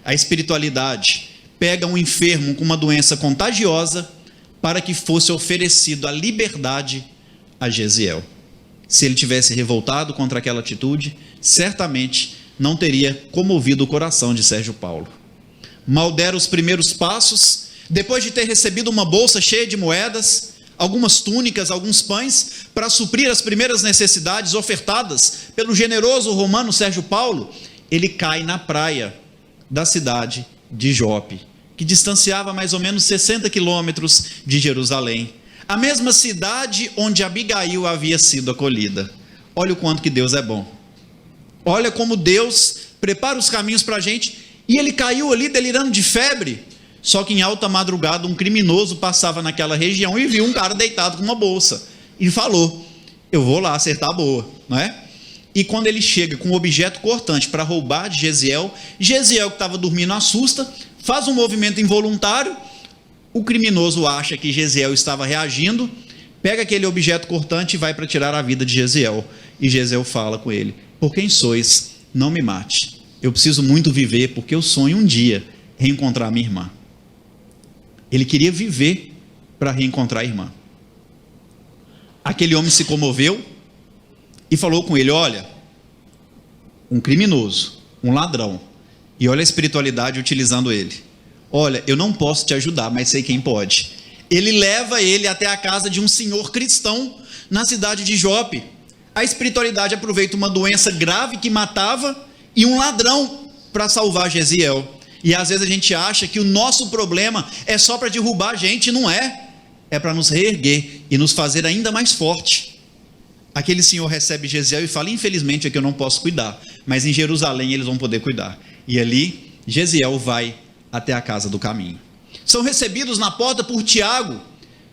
A espiritualidade pega um enfermo com uma doença contagiosa para que fosse oferecido a liberdade a Gesiel. Se ele tivesse revoltado contra aquela atitude, certamente não teria comovido o coração de Sérgio Paulo. Mal deram os primeiros passos, depois de ter recebido uma bolsa cheia de moedas, algumas túnicas, alguns pães, para suprir as primeiras necessidades ofertadas pelo generoso romano Sérgio Paulo, ele cai na praia da cidade de Jope, que distanciava mais ou menos 60 quilômetros de Jerusalém, a mesma cidade onde Abigail havia sido acolhida. Olha o quanto que Deus é bom. Olha como Deus prepara os caminhos para a gente. E ele caiu ali delirando de febre. Só que em alta madrugada um criminoso passava naquela região e viu um cara deitado com uma bolsa. E falou, eu vou lá acertar a boa, não é? E quando ele chega com um objeto cortante para roubar de Gesiel, Gesiel, que estava dormindo, assusta, faz um movimento involuntário, o criminoso acha que Gesiel estava reagindo, pega aquele objeto cortante e vai para tirar a vida de Gesiel. E Gesiel fala com ele, por quem sois, não me mate. Eu preciso muito viver, porque eu sonho um dia reencontrar minha irmã. Ele queria viver para reencontrar a irmã. Aquele homem se comoveu e falou com ele, olha, um criminoso, um ladrão, e olha a espiritualidade utilizando ele. Olha, eu não posso te ajudar, mas sei quem pode. Ele leva ele até a casa de um senhor cristão na cidade de Jope. A espiritualidade aproveita uma doença grave que matava e um ladrão para salvar Gesiel. E às vezes a gente acha que o nosso problema é só para derrubar a gente, não é. É para nos reerguer e nos fazer ainda mais forte. Aquele senhor recebe Gesiel e fala, infelizmente aqui eu não posso cuidar, mas em Jerusalém eles vão poder cuidar. E ali Gesiel vai até a casa do caminho. São recebidos na porta por Tiago,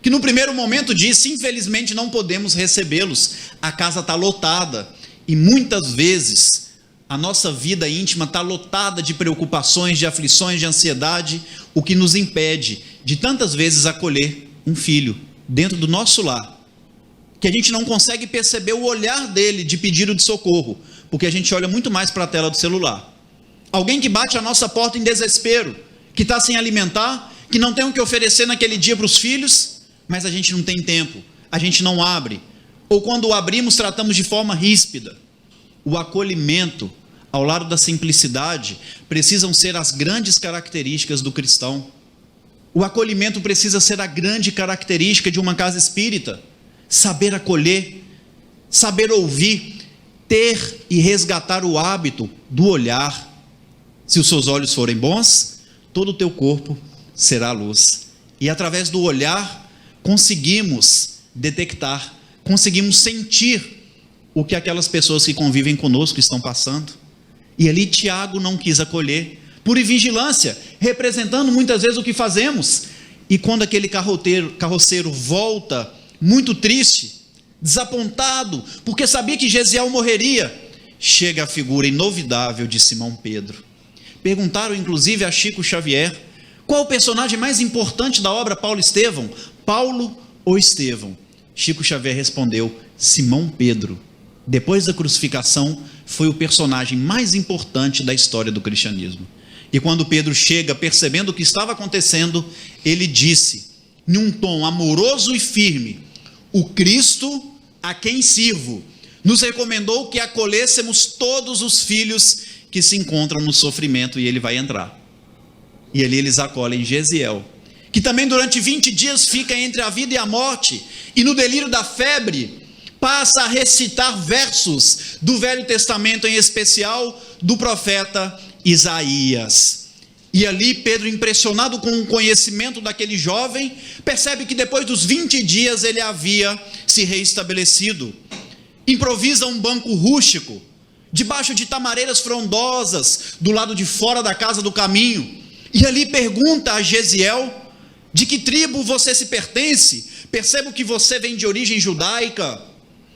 que no primeiro momento disse, infelizmente não podemos recebê-los, a casa está lotada. E muitas vezes a nossa vida íntima está lotada de preocupações, de aflições, de ansiedade, o que nos impede de tantas vezes acolher um filho dentro do nosso lar, que a gente não consegue perceber o olhar dele de pedido de socorro, porque a gente olha muito mais para a tela do celular. Alguém que bate a nossa porta em desespero, que está sem alimentar, que não tem o que oferecer naquele dia para os filhos, mas a gente não tem tempo, a gente não abre, ou quando o abrimos tratamos de forma ríspida. O acolhimento, ao lado da simplicidade, precisam ser as grandes características do cristão. O acolhimento precisa ser a grande característica de uma casa espírita. Saber acolher, saber ouvir, ter e resgatar o hábito do olhar. Se os seus olhos forem bons, todo o teu corpo será luz. E através do olhar, conseguimos detectar, conseguimos sentir o que aquelas pessoas que convivem conosco estão passando. E ali Tiago não quis acolher, por vigilância, representando muitas vezes o que fazemos. E quando aquele carroceiro volta, muito triste, desapontado, porque sabia que Gesiel morreria, chega a figura inovidável de Simão Pedro. Perguntaram inclusive a Chico Xavier, qual o personagem mais importante da obra Paulo Estevão? Paulo ou Estevão? Chico Xavier respondeu, Simão Pedro. Depois da crucificação, foi o personagem mais importante da história do cristianismo. E quando Pedro chega, percebendo o que estava acontecendo, ele disse, num tom amoroso e firme, o Cristo a quem sirvo, nos recomendou que acolhêssemos todos os filhos que se encontram no sofrimento, e ele vai entrar. E ali eles acolhem Gesiel, que também durante 20 dias fica entre a vida e a morte, e no delírio da febre, passa a recitar versos do Velho Testamento, em especial do profeta Isaías. E ali Pedro, impressionado com o conhecimento daquele jovem, percebe que depois dos 20 dias ele havia se reestabelecido. Improvisa um banco rústico, debaixo de tamareiras frondosas, do lado de fora da casa do caminho. E ali pergunta a Gesiel: de que tribo você se pertence? Percebo que você vem de origem judaica.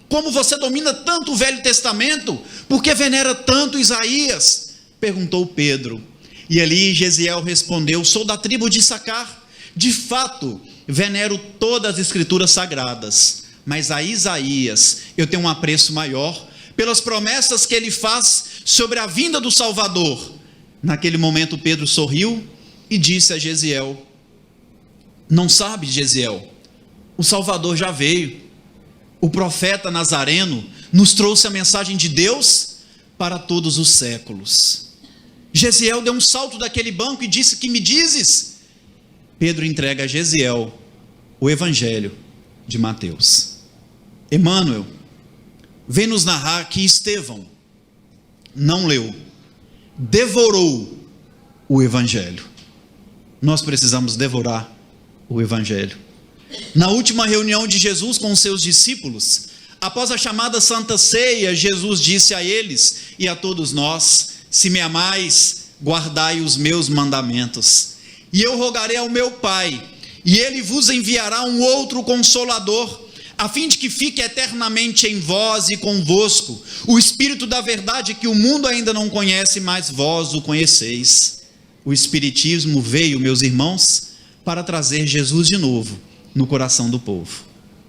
Como você domina tanto o Velho Testamento? Por que venera tanto Isaías? Perguntou Pedro. E ali Gesiel respondeu: sou da tribo de Issacar. De fato, venero todas as escrituras sagradas, mas a Isaías eu tenho um apreço maior, pelas promessas que ele faz sobre a vinda do Salvador. Naquele momento Pedro sorriu e disse a Gesiel: não sabe, Gesiel, o Salvador já veio. O profeta Nazareno nos trouxe a mensagem de Deus para todos os séculos. Gesiel deu um salto daquele banco e disse: que me dizes? Pedro entrega a Gesiel o Evangelho de Mateus. Emmanuel vem nos narrar que Estevão não leu, devorou o Evangelho. Nós precisamos devorar o Evangelho. Na última reunião de Jesus com os seus discípulos, após a chamada Santa Ceia, Jesus disse a eles e a todos nós: se me amais, guardai os meus mandamentos. E eu rogarei ao meu Pai, e ele vos enviará um outro Consolador, a fim de que fique eternamente em vós e convosco, o Espírito da verdade que o mundo ainda não conhece, mas vós o conheceis. O Espiritismo veio, meus irmãos, para trazer Jesus de novo no coração do povo.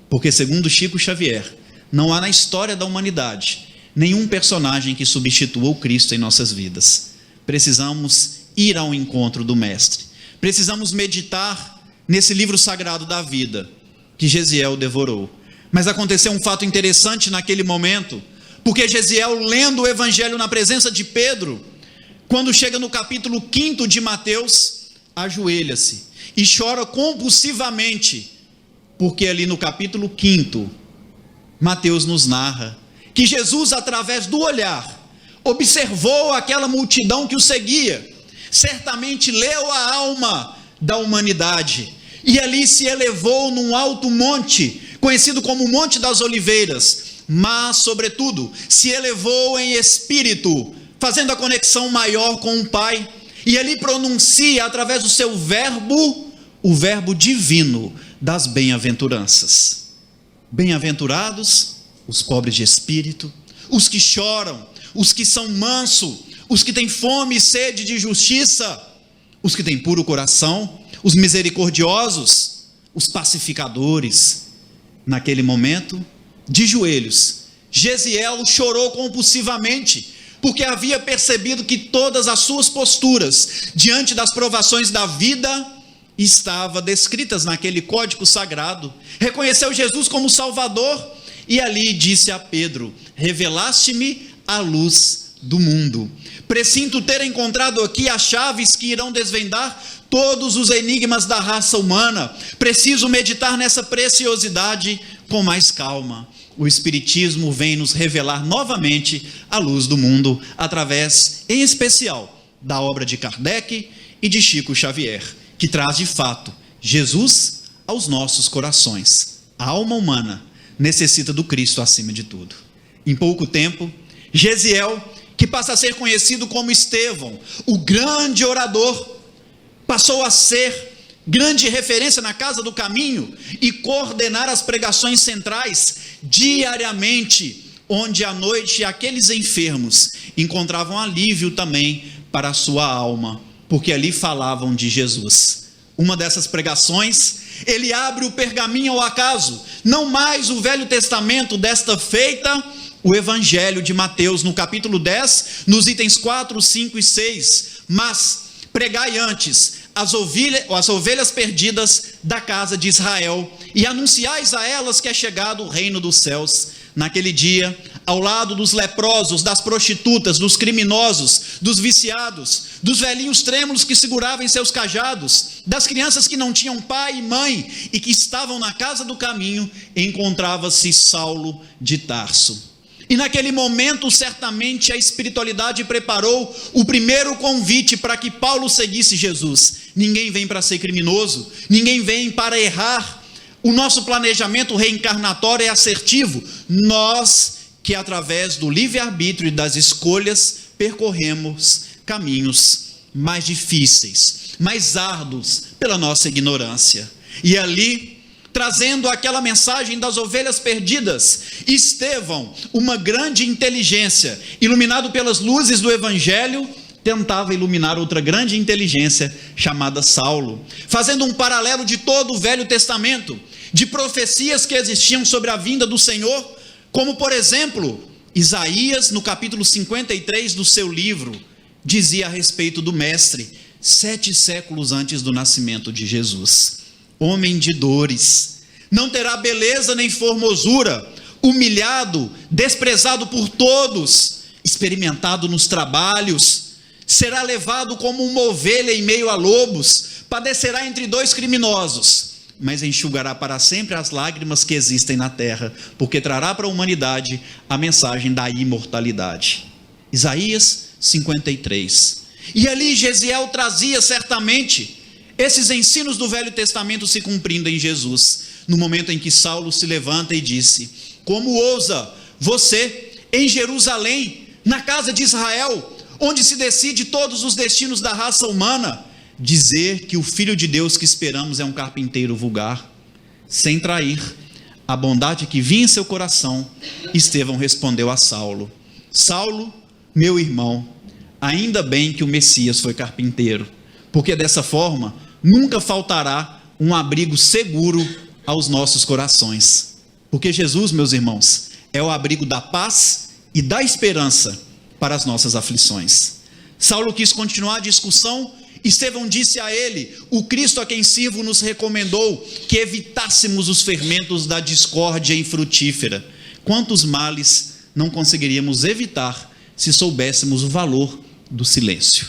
Porque, segundo Chico Xavier, não há na história da humanidade nenhum personagem que substitua o Cristo em nossas vidas. Precisamos ir ao encontro do Mestre. Precisamos meditar nesse livro sagrado da vida que Gesiel devorou. Mas aconteceu um fato interessante naquele momento, porque Gesiel, lendo o Evangelho na presença de Pedro, quando chega no capítulo 5 de Mateus, ajoelha-se e chora compulsivamente, porque ali no capítulo 5, Mateus nos narra que Jesus, através do olhar, observou aquela multidão que o seguia, certamente leu a alma da humanidade, e ali se elevou num alto monte, conhecido como Monte das Oliveiras, mas, sobretudo, se elevou em espírito, fazendo a conexão maior com o Pai, e ali pronuncia, através do seu verbo, o verbo divino das bem-aventuranças. Bem-aventurados os pobres de espírito, os que choram, os que são mansos, os que têm fome e sede de justiça, os que têm puro coração, os misericordiosos, os pacificadores. Naquele momento, de joelhos, Gesiel chorou compulsivamente, porque havia percebido que todas as suas posturas diante das provações da vida estavam descritas naquele código sagrado. Reconheceu Jesus como Salvador e ali disse a Pedro: revelaste-me a luz do mundo. Presinto ter encontrado aqui as chaves que irão desvendar todos os enigmas da raça humana. Preciso meditar nessa preciosidade com mais calma. O Espiritismo vem nos revelar novamente a luz do mundo, através, em especial, da obra de Kardec e de Chico Xavier, que traz de fato Jesus aos nossos corações. A alma humana necessita do Cristo acima de tudo. Em pouco tempo, Gesiel, que passa a ser conhecido como Estevão, o grande orador, passou a ser grande referência na Casa do Caminho e coordenar as pregações centrais diariamente, onde à noite aqueles enfermos encontravam alívio também para a sua alma, porque ali falavam de Jesus. Uma dessas pregações, ele abre o pergaminho ao acaso, não mais o Velho Testamento, desta feita o Evangelho de Mateus, no capítulo 10, nos itens 4, 5 e 6, mas pregai antes as ovelhas perdidas da casa de Israel, e anunciais a elas que é chegado o reino dos céus. Naquele dia, ao lado dos leprosos, das prostitutas, dos criminosos, dos viciados, dos velhinhos trêmulos que seguravam em seus cajados, das crianças que não tinham pai e mãe e que estavam na casa do caminho, encontrava-se Saulo de Tarso. E naquele momento, certamente, a espiritualidade preparou o primeiro convite para que Paulo seguisse Jesus. Ninguém vem para ser criminoso, ninguém vem para errar. O nosso planejamento reencarnatório é assertivo. Nós que através do livre-arbítrio e das escolhas percorremos caminhos mais difíceis, mais árduos pela nossa ignorância. E ali, trazendo aquela mensagem das ovelhas perdidas, Estevão, uma grande inteligência, iluminado pelas luzes do Evangelho, tentava iluminar outra grande inteligência chamada Saulo, fazendo um paralelo de todo o Velho Testamento, de profecias que existiam sobre a vinda do Senhor, como por exemplo, Isaías no capítulo 53 do seu livro, dizia a respeito do Mestre, 7 séculos antes do nascimento de Jesus: homem de dores, não terá beleza nem formosura, humilhado, desprezado por todos, experimentado nos trabalhos, será levado como uma ovelha em meio a lobos, padecerá entre 2 criminosos, mas enxugará para sempre as lágrimas que existem na terra, porque trará para a humanidade a mensagem da imortalidade. Isaías 53. E ali Gesiel trazia certamente esses ensinos do Velho Testamento se cumprindo em Jesus, no momento em que Saulo se levanta e disse: como ousa você em Jerusalém, na casa de Israel, onde se decide todos os destinos da raça humana, dizer que o Filho de Deus que esperamos é um carpinteiro vulgar? Sem trair a bondade que vinha em seu coração, Estevão respondeu a Saulo: Saulo, meu irmão, ainda bem que o Messias foi carpinteiro, porque dessa forma nunca faltará um abrigo seguro aos nossos corações. Porque Jesus, meus irmãos, é o abrigo da paz e da esperança para as nossas aflições. Saulo quis continuar a discussão. Estevão disse a ele: o Cristo a quem sirvo nos recomendou que evitássemos os fermentos da discórdia infrutífera. Quantos males não conseguiríamos evitar se soubéssemos o valor do silêncio?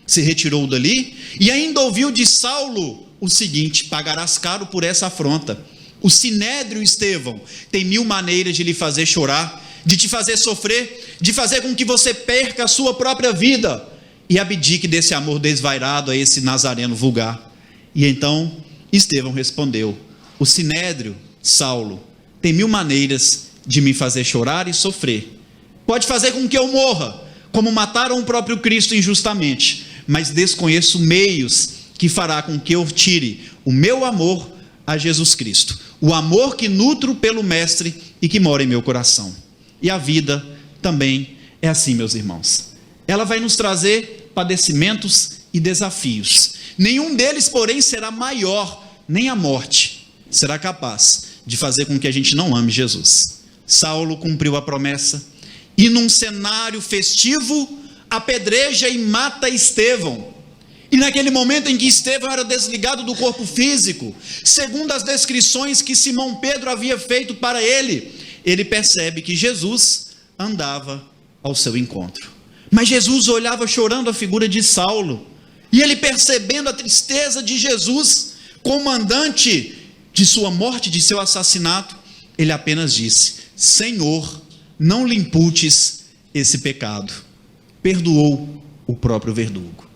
Se retirou dali e ainda ouviu de Saulo o seguinte: pagarás caro por essa afronta. O sinédrio, Estevão, tem 1000 maneiras de lhe fazer chorar, de te fazer sofrer, de fazer com que você perca a sua própria vida e abdique desse amor desvairado a esse nazareno vulgar. E então Estevão respondeu: o sinédrio, Saulo, tem 1000 maneiras de me fazer chorar e sofrer. Pode fazer com que eu morra, como mataram o próprio Cristo injustamente, mas desconheço meios que fará com que eu tire o meu amor a Jesus Cristo, o amor que nutro pelo Mestre e que mora em meu coração. E a vida também é assim, meus irmãos. Ela vai nos trazer padecimentos e desafios. Nenhum deles, porém, será maior, nem a morte será capaz de fazer com que a gente não ame Jesus. Saulo cumpriu a promessa e, num cenário festivo, apedreja e mata Estevão. E naquele momento em que Estevão era desligado do corpo físico, segundo as descrições que Simão Pedro havia feito para ele, ele percebe que Jesus andava ao seu encontro. Mas Jesus olhava chorando a figura de Saulo, e ele, percebendo a tristeza de Jesus, comandante de sua morte, de seu assassinato, ele apenas disse: Senhor, não lhe imputes esse pecado. Perdoou o próprio verdugo.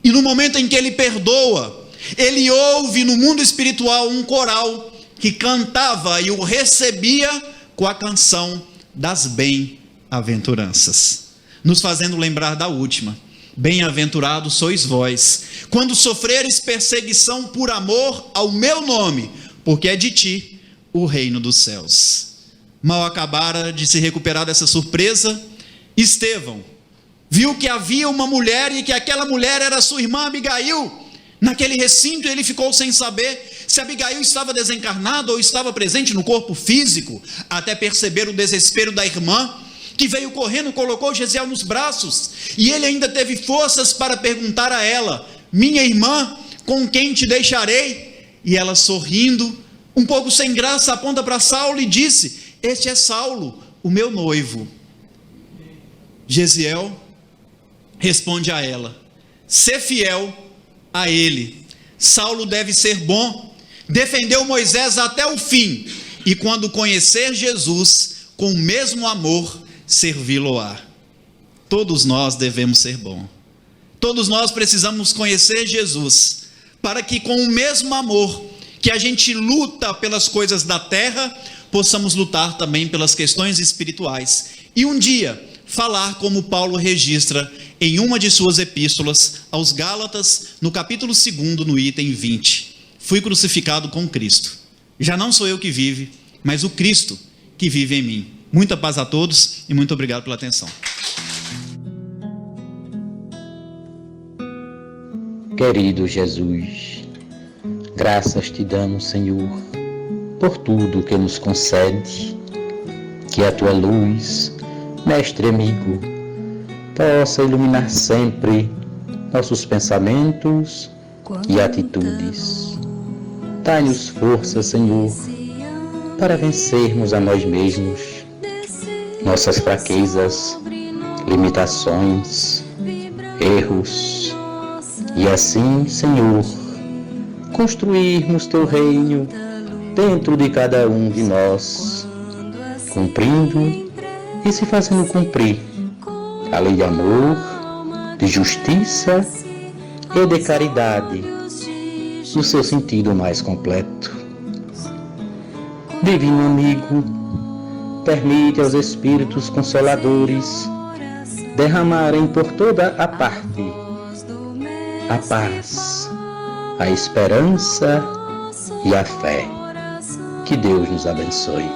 E no momento em que ele perdoa, ele ouve no mundo espiritual um coral que cantava e o recebia com a canção das bem-aventuranças, nos fazendo lembrar da última: bem-aventurados sois vós, quando sofreres perseguição por amor ao meu nome, porque é de ti o reino dos céus. Mal acabara de se recuperar dessa surpresa, Estevão viu que havia uma mulher e que aquela mulher era sua irmã Abigail. Naquele recinto ele ficou sem saber se Abigail estava desencarnada ou estava presente no corpo físico, até perceber o desespero da irmã, que veio correndo, colocou Gesiel nos braços, e ele ainda teve forças para perguntar a ela: minha irmã, com quem te deixarei? E ela, sorrindo, um pouco sem graça, aponta para Saulo e disse: este é Saulo, o meu noivo. Gesiel responde a ela: sê fiel a ele. Saulo deve ser bom, defendeu Moisés até o fim, e quando conhecer Jesus, com o mesmo amor, servi-lo-á. Todos nós devemos ser bons. Todos nós precisamos conhecer Jesus, para que com o mesmo amor que a gente luta pelas coisas da terra, possamos lutar também pelas questões espirituais. E um dia, falar como Paulo registra em uma de suas epístolas aos Gálatas, no capítulo 2, no item 20. Fui crucificado com Cristo. Já não sou eu que vive, mas o Cristo que vive em mim. Muita paz a todos e muito obrigado pela atenção. Querido Jesus, graças te damos, Senhor, por tudo que nos concede, que a tua luz, Mestre amigo, possa iluminar sempre nossos pensamentos e atitudes. Dai-nos força, Senhor, para vencermos a nós mesmos, nossas fraquezas, limitações, erros, e assim, Senhor, construirmos teu reino dentro de cada um de nós, cumprindo e se fazendo cumprir a lei de amor, de justiça e de caridade, no seu sentido mais completo. Divino amigo, permite aos Espíritos Consoladores derramarem por toda a parte a paz, a esperança e a fé. Que Deus nos abençoe.